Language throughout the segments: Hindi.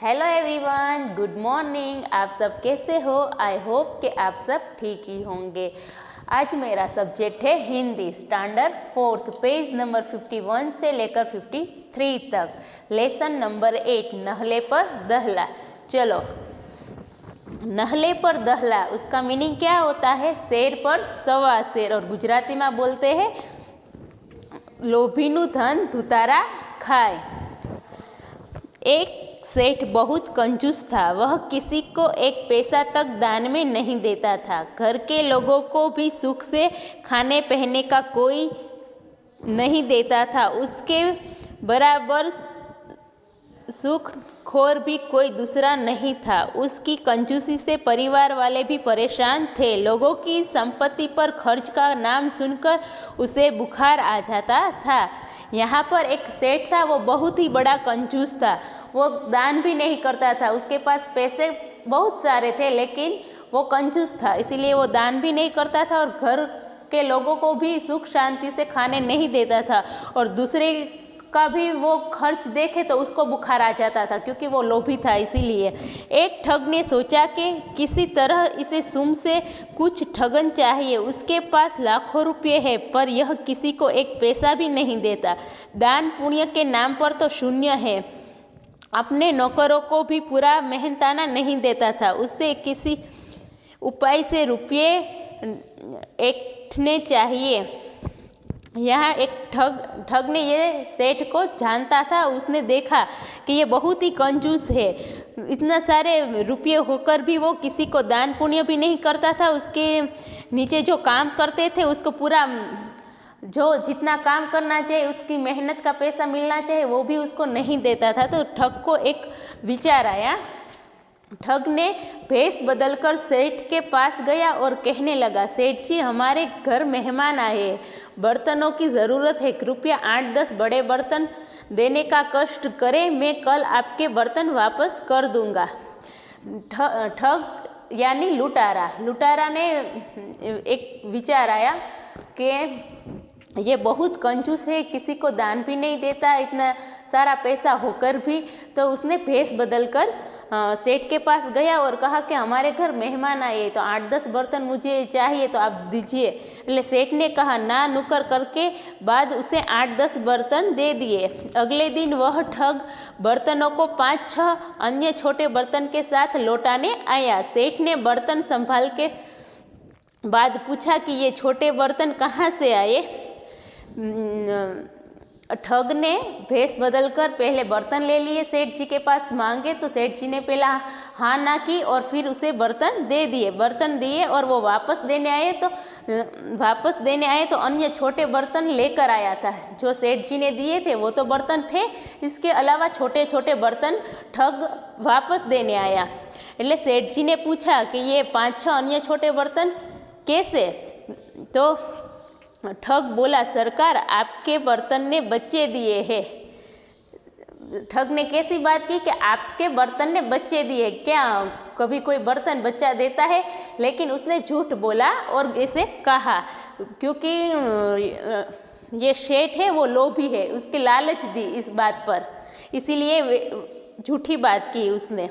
Hello everyone, good morning. आप सब कैसे हो? आई होप कि आप सब ठीक ही होंगे। आज मेरा सब्जेक्ट है Hindi, standard 4th, page number 51 से लेकर 53 तक, लेसन नंबर 8, नहले पर दहला। चलो, नहले पर दहला उसका मीनिंग क्या होता है? शेर पर सवा शेर, और गुजराती में बोलते हैं लोभीनु धन धुतारा खाए। एक सेठ बहुत कंजूस था। वह किसी को एक पैसा तक दान में नहीं देता था। घर के लोगों को भी सुख से खाने पहनने का कोई नहीं देता था। उसके बराबर सुख खोर भी कोई दूसरा नहीं था। उसकी कंजूसी से परिवार वाले भी परेशान थे। लोगों की संपत्ति पर खर्च का नाम सुनकर उसे बुखार आ जाता था। यहाँ पर एक सेठ था, वो बहुत ही बड़ा कंजूस था। वो दान भी नहीं करता था। उसके पास पैसे बहुत सारे थे, लेकिन वो कंजूस था, इसीलिए वो दान भी नहीं करता था और घर के लोगों को भी सुख शांति से खाने नहीं देता था। और दूसरे का भी वो खर्च देखे तो उसको बुखार आ जाता था, क्योंकि वो लोभी था। इसीलिए एक ठग ने सोचा कि किसी तरह इसे सुम से कुछ ठगन चाहिए। उसके पास लाखों रुपये है, पर यह किसी को एक पैसा भी नहीं देता। दान पुण्य के नाम पर तो शून्य है। अपने नौकरों को भी पूरा मेहनताना नहीं देता था। उससे किसी उपाय से रुपये एकठने चाहिए। यहाँ एक ठग ने ये सेठ को जानता था। उसने देखा कि ये बहुत ही कंजूस है। इतना सारे रुपये होकर भी वो किसी को दान पुण्य भी नहीं करता था। उसके नीचे जो काम करते थे उसको पूरा जो जितना काम करना चाहिए, उसकी मेहनत का पैसा मिलना चाहिए, वो भी उसको नहीं देता था। तो ठग को एक विचार आया। ठग ने भेष बदलकर सेठ के पास गया और कहने लगा, सेठ जी, हमारे घर मेहमान आए, बर्तनों की ज़रूरत है। कृपया 8-10 बड़े बर्तन देने का कष्ट करें। मैं कल आपके बर्तन वापस कर दूंगा। ठग यानी लुटारा ने एक विचार आया कि ये बहुत कंजूस है, किसी को दान भी नहीं देता, इतना सारा पैसा होकर भी। तो उसने भेष बदलकर सेठ के पास गया और कहा कि हमारे घर मेहमान आए, तो 8-10 बर्तन मुझे चाहिए, तो आप दीजिए। એટલે सेठ ने कहा ना नुकर करके बाद उसे 8-10 बर्तन दे दिए। अगले दिन वह ठग बर्तनों को 5-6 अन्य छोटे बर्तन के साथ लौटाने आया। सेठ ने बर्तन संभाल के बाद पूछा कि ये छोटे बर्तन कहाँ से आए? ठग ने भेष बदलकर पहले बर्तन ले लिए, सेठ जी के पास मांगे, तो सेठ जी ने पहला हाँ ना की और फिर उसे बर्तन दे दिए। बर्तन दिए और वो वापस देने आए तो अन्य छोटे बर्तन लेकर आया था। जो सेठ जी ने दिए थे वो तो बर्तन थे, इसके अलावा छोटे छोटे बर्तन ठग वापस देने आया। એટલે सेठ जी ने पूछा कि ये 5-6 अन्य छोटे बर्तन कैसे? तो ठग बोला, सरकार, आपके बर्तन ने बच्चे दिए हैं। ठग ने कैसी बात की कि आपके बर्तन ने बच्चे दिए? क्या कभी कोई बर्तन बच्चा देता है? लेकिन उसने झूठ बोला और ऐसे कहा, क्योंकि ये सेठ है वो लोभी है, उसकी लालच दी इस बात पर, इसीलिए झूठी बात की उसने।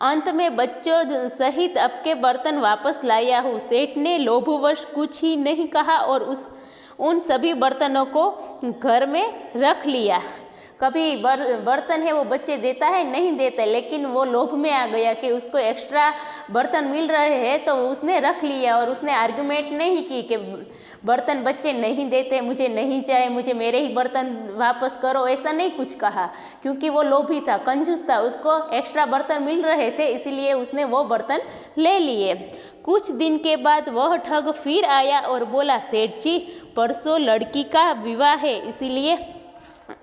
अंत में बच्चों सहित आपके बर्तन वापस लाया हूँ। सेठ ने लोभवश कुछ ही नहीं कहा और उन सभी बर्तनों को घर में रख लिया। कभी बर्तन है वो बच्चे देता है? नहीं देता, लेकिन वो लोभ में आ गया कि उसको एक्स्ट्रा बर्तन मिल रहे हैं, तो उसने रख लिया। और उसने आर्गुमेंट नहीं की कि बर्तन बच्चे नहीं देते, मुझे नहीं चाहिए, मुझे मेरे ही बर्तन वापस करो, ऐसा नहीं कुछ कहा, क्योंकि वो लोभी था, कंजूस था, उसको एक्स्ट्रा बर्तन मिल रहे थे, इसीलिए उसने वो बर्तन ले लिए। कुछ दिन के बाद वह ठग फिर आया और बोला, सेठ जी, परसों लड़की का विवाह है, इसीलिए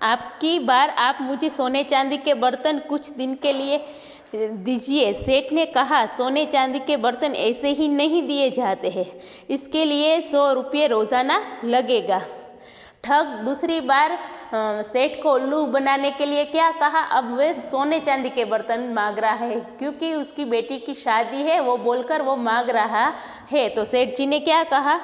आपकी बार आप मुझे सोने चांदी के बर्तन कुछ दिन के लिए दीजिए। सेठ ने कहा, सोने चांदी के बर्तन ऐसे ही नहीं दिए जाते हैं, इसके लिए 100 रुपये रोज़ाना लगेगा। ठग दूसरी बार सेठ को उल्लू बनाने के लिए क्या कहा? अब वे सोने चांदी के बर्तन मांग रहा है, क्योंकि उसकी बेटी की शादी है, वो बोलकर वो मांग रहा है। तो सेठ जी ने क्या कहा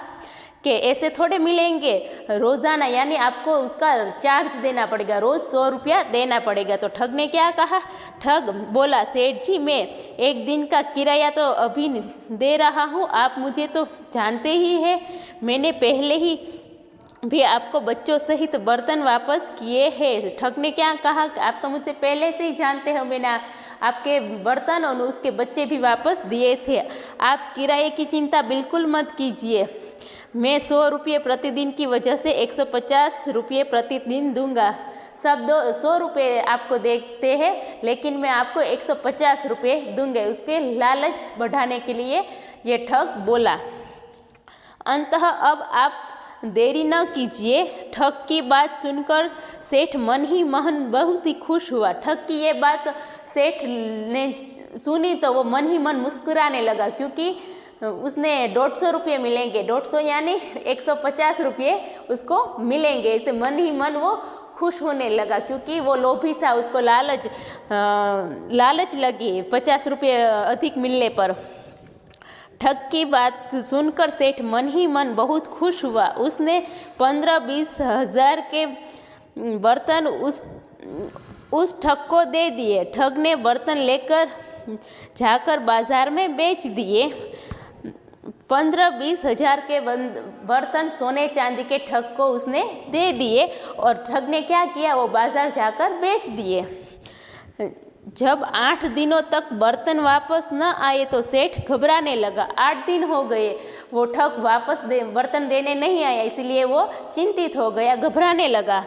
कि ऐसे थोड़े मिलेंगे रोज़ाना, यानी आपको उसका चार्ज देना पड़ेगा, रोज़ 100 रुपया देना पड़ेगा। तो ठग ने क्या कहा? ठग बोला, सेठ जी मैं एक दिन का किराया तो अभी दे रहा हूँ, आप मुझे तो जानते ही हैं, मैंने पहले ही भी आपको बच्चों सहित बर्तन वापस किए हैं। ठग ने क्या कहा कि आप तो मुझसे पहले से ही जानते हो, मैंने आपके बर्तन और उसके बच्चे भी वापस दिए थे, आप किराए की चिंता बिल्कुल मत कीजिए, मैं 100 रुपये प्रतिदिन की वजह से 150 रुपये प्रतिदिन दूंगा। सब 100 रुपये आपको देते हैं, लेकिन मैं आपको 150 रुपये दूंगे। उसके लालच बढ़ाने के लिए ये ठग बोला। अंततः अब आप देरी न कीजिए। ठग की बात सुनकर सेठ मन ही मन बहुत ही खुश हुआ। ठग की ये बात सेठ ने सुनी तो वो मन ही मन मुस्कुराने लगा, क्योंकि उसने 150 रुपये मिलेंगे, 150 यानी 150 रुपये उसको मिलेंगे। इसे मन ही मन वो खुश होने लगा, क्योंकि वो लोभी था, उसको लालच लगी 50 रुपये अधिक मिलने पर। ठग की बात सुनकर सेठ मन ही मन बहुत खुश हुआ। उसने 15-20 हज़ार के बर्तन उस ठग को दे दिए। ठग ने बर्तन लेकर जाकर बाजार में बेच दिए। 15-20 हज़ार के बर्तन सोने चांदी के ठग को उसने दे दिए और ठग ने क्या किया, वो बाजार जाकर बेच दिए। जब 8 दिनों तक बर्तन वापस न आए तो सेठ घबराने लगा। 8 दिन हो गए, वो ठग बर्तन देने नहीं आया, इसलिए वो चिंतित हो गया, घबराने लगा।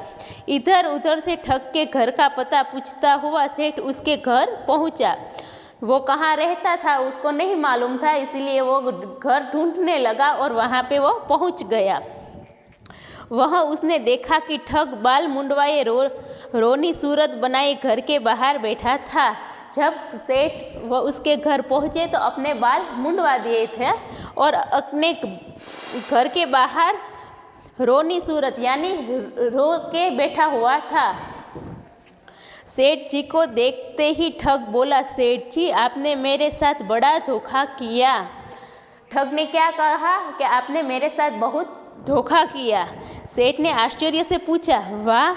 इधर उधर से ठग के घर का पता पूछता हुआ सेठ उसके घर पहुंचा। वो कहाँ रहता था उसको नहीं मालूम था, इसलिए वो घर ढूंढने लगा और वहाँ पे वो पहुँच गया। वहाँ उसने देखा कि ठग बाल मुंडवाए रोनी सूरत बनाए घर के बाहर बैठा था। जब सेठ वो उसके घर पहुँचे तो अपने बाल मुंडवा दिए थे और अपने घर के बाहर रोनी सूरत यानी रो के बैठा हुआ था। सेठ जी को देखते ही ठग बोला, सेठ जी आपने मेरे साथ बड़ा धोखा किया। ठग ने क्या कहा कि आपने मेरे साथ बहुत धोखा किया। सेठ ने आश्चर्य से पूछा, वाह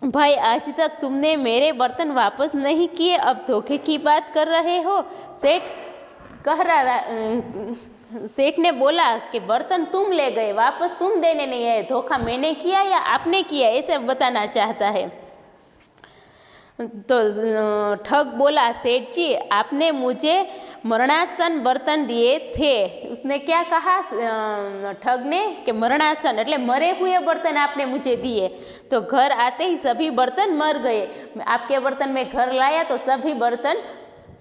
भाई, आज तक तुमने मेरे बर्तन वापस नहीं किए, अब धोखे की बात कर रहे हो। सेठ ने बोला कि बर्तन तुम ले गए, वापस तुम देने नहीं आए, धोखा मैंने किया या आपने किया, ऐसे बताना चाहता है। तो ठग बोला, सेठ जी आपने मुझे मरणासन बर्तन दिए थे। उसने क्या कहा ठग ने कि मरणासन એટલે मरे हुए बर्तन आपने मुझे दिए। तो घर आते ही सभी बर्तन मर गए। आपके बर्तन में घर लाया तो सभी बर्तन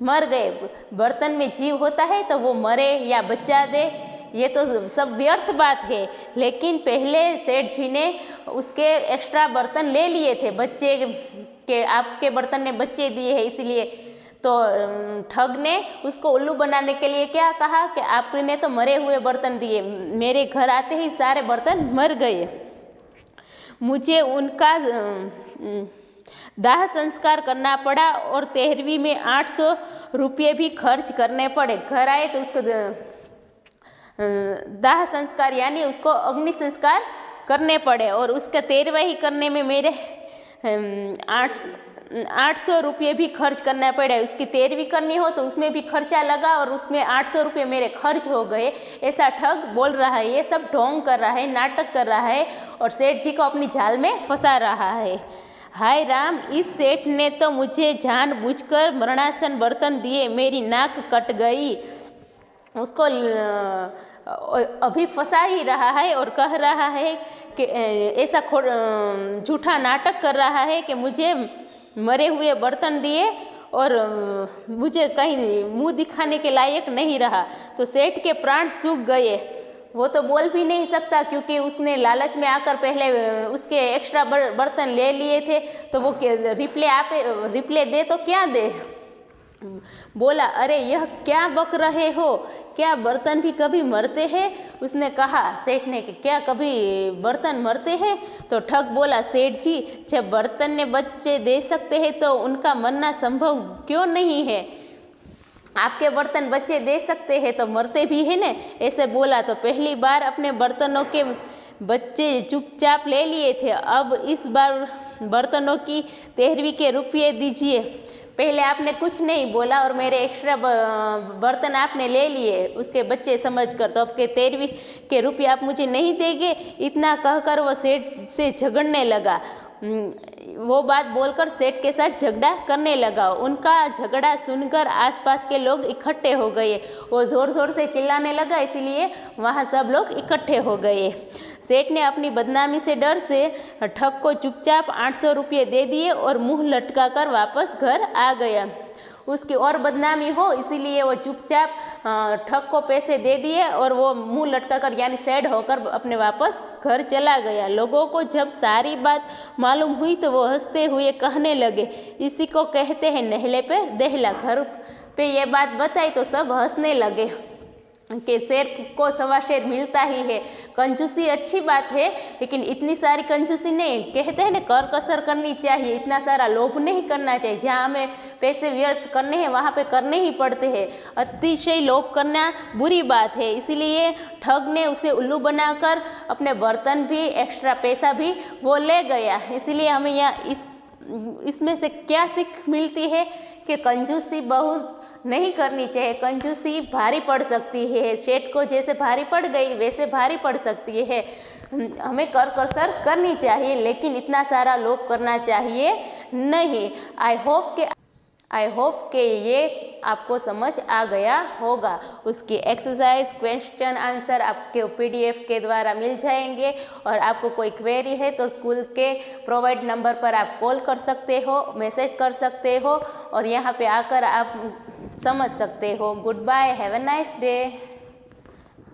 मर गए। बर्तन में जीव होता है तो वो मरे या बच्चा दे, ये तो सब व्यर्थ बात है। लेकिन पहले सेठ जी ने उसके एक्स्ट्रा बर्तन ले लिए थे, बच्चे के आपके बर्तन ने बच्चे दिए हैं इसलिए। तो ठग ने उसको उल्लू बनाने के लिए क्या कहा कि आपने तो मरे हुए बर्तन दिए, मेरे घर आते ही सारे बर्तन मर गए, मुझे उनका दाह संस्कार करना पड़ा और 13वीं में 800 रुपये भी खर्च करने पड़े। घर आए तो उसको दाह संस्कार यानी उसको अग्नि संस्कार करने पड़े और उसका 13वां ही करने में मेरे 800 रुपये भी खर्च करना पड़ा। उसकी 13वीं करनी हो तो उसमें भी खर्चा लगा और उसमें 800 रुपये मेरे खर्च हो गए। ऐसा ठग बोल रहा है, ये सब ढोंग कर रहा है, नाटक कर रहा है और सेठ जी को अपनी जाल में फंसा रहा है। हाय राम, इस सेठ ने तो मुझे जानबूझकर मरणासन बर्तन दिए, मेरी नाक कट गई। उसको अभी फंसा ही रहा है और कह रहा है कि ऐसा झूठा नाटक कर रहा है कि मुझे मरे हुए बर्तन दिए और मुझे कहीं मुंह दिखाने के लायक नहीं रहा। तो सेठ के प्राण सूख गए। वो तो बोल भी नहीं सकता क्योंकि उसने लालच में आकर पहले उसके एक्स्ट्रा बर्तन ले लिए थे। तो वो रिप्ले दे तो क्या दे। बोला, अरे यह क्या बक रहे हो, क्या बर्तन भी कभी मरते हैं? उसने कहा सेठ ने कि क्या कभी बर्तन मरते हैं? तो ठग बोला, सेठ जी जब बर्तन ने बच्चे दे सकते हैं तो उनका मरना संभव क्यों नहीं है? आपके बर्तन बच्चे दे सकते हैं तो मरते भी है न, ऐसे बोला। तो पहली बार अपने बर्तनों के बच्चे चुपचाप ले लिए थे। अब इस बार बर्तनों की 13वीं के रुपये दीजिए। पहले आपने कुछ नहीं बोला और मेरे एक्स्ट्रा बर्तन आपने ले लिए उसके बच्चे समझकर, तो अब के 13वीं के रुपये आप मुझे नहीं देंगे। इतना कहकर वो सेठ से झगड़ने लगा। वो बात बोलकर सेठ के साथ झगड़ा करने लगा। उनका झगड़ा सुनकर आसपास के लोग इकट्ठे हो गए। वो ज़ोर ज़ोर से चिल्लाने लगा, इसीलिए वहाँ सब लोग इकट्ठे हो गए। सेठ ने अपनी बदनामी से डर से ठग को चुपचाप 800 रुपये दे दिए और मुंह लटकाकर वापस घर आ गया। उसकी और बदनामी हो इसीलिए वो चुपचाप ठग को पैसे दे दिए और वो मुंह लटकाकर यानी सैड होकर अपने वापस घर चला गया। लोगों को जब सारी बात मालूम हुई तो वो हंसते हुए कहने लगे, इसी को कहते हैं नहले पे दहला। घर पे ये बात बताई तो सब हंसने लगे कि शेर को सवा शेर मिलता ही है। कंजूसी अच्छी बात है लेकिन इतनी सारी कंजूसी नहीं। कहते हैं ना, कर कसर करनी चाहिए, इतना सारा लोभ नहीं करना चाहिए। जहाँ हमें पैसे व्यर्थ करने हैं वहाँ पे करने ही पड़ते हैं। अतिशय लोभ करना बुरी बात है। इसीलिए ठग ने उसे उल्लू बनाकर अपने बर्तन भी एक्स्ट्रा पैसा भी वो ले गया। इसीलिए हमें यहाँ इसमें से क्या सीख मिलती है कि कंजूसी बहुत नहीं करनी चाहिए। कंजूसी भारी पड़ सकती है। सेठ को जैसे भारी पड़ गई वैसे भारी पड़ सकती है। हमें कर कसर करनी चाहिए लेकिन इतना सारा लोभ करना चाहिए नहीं। आई होप कि ये आपको समझ आ गया होगा। उसकी एक्सरसाइज क्वेश्चन आंसर आपके PDF के द्वारा मिल जाएंगे। और आपको कोई क्वेरी है तो स्कूल के प्रोवाइड नंबर पर आप कॉल कर सकते हो, मैसेज कर सकते हो और यहाँ पे आकर आप समझ सकते हो। Good bye, have a nice day.